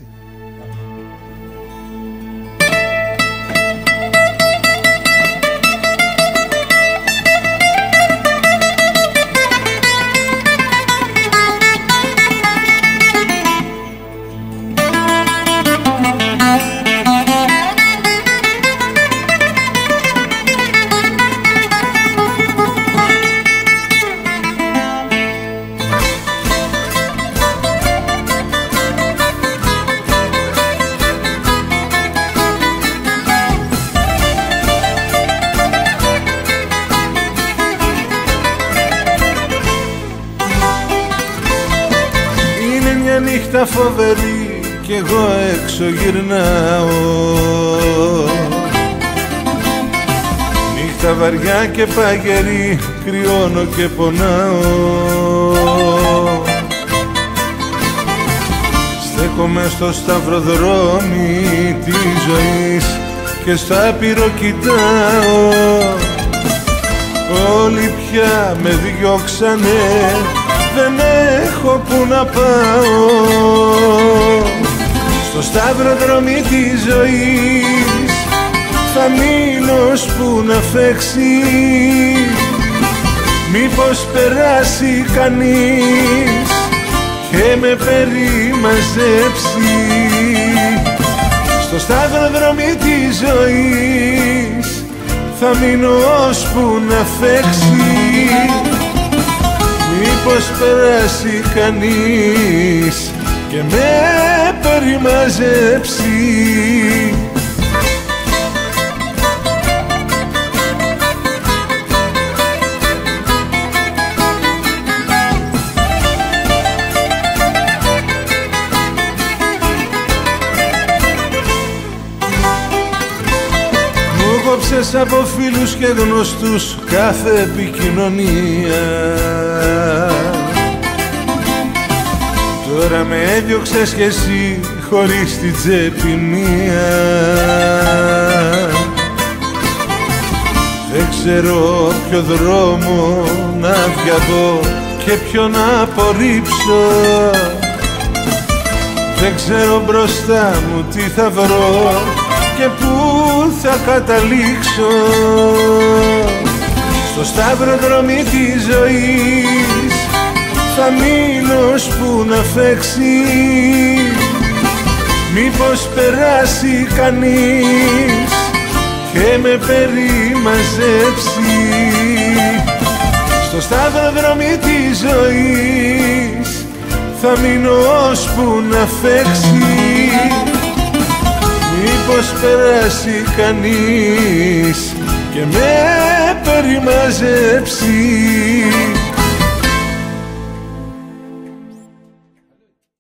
έτσι. Νύχτα φοβερή κι εγώ έξω γυρνάω, νύχτα βαριά και παγερή, κρυώνω και πονάω. Στέκομαι στο σταυροδρόμι της ζωής και στο άπειρο κοιτάω. Όλοι πια με διώξανε, δεν έχω που να πάω. Στο σταυροδρόμι της ζωής θα μείνω σπου να φέξει, μήπως περάσει κανείς και με περιμαζέψει. Στο σταυροδρόμι της ζωής θα μείνω ώσπου να φέξει, μήπως περάσει κανείς και με περιμαζέψει. Μου κόψες από φίλους και γνωστούς κάθε επικοινωνία, τώρα με έδιωξες κι εσύ χωρίς την τσέπη μία. Δεν ξέρω ποιο δρόμο να βγω και ποιο να απορρίψω. Δεν ξέρω μπροστά μου τι θα βρω και πού θα καταλήξω. Στο σταυροδρόμι της ζωής θα μείνω σπου να φέξει, μήπως περάσει κανείς και με περιμαζέψει. Στο σταυροδρόμι της ζωής θα μείνω ώσπου να φέξει, μήπως περάσει κανείς και με περιμαζέψει.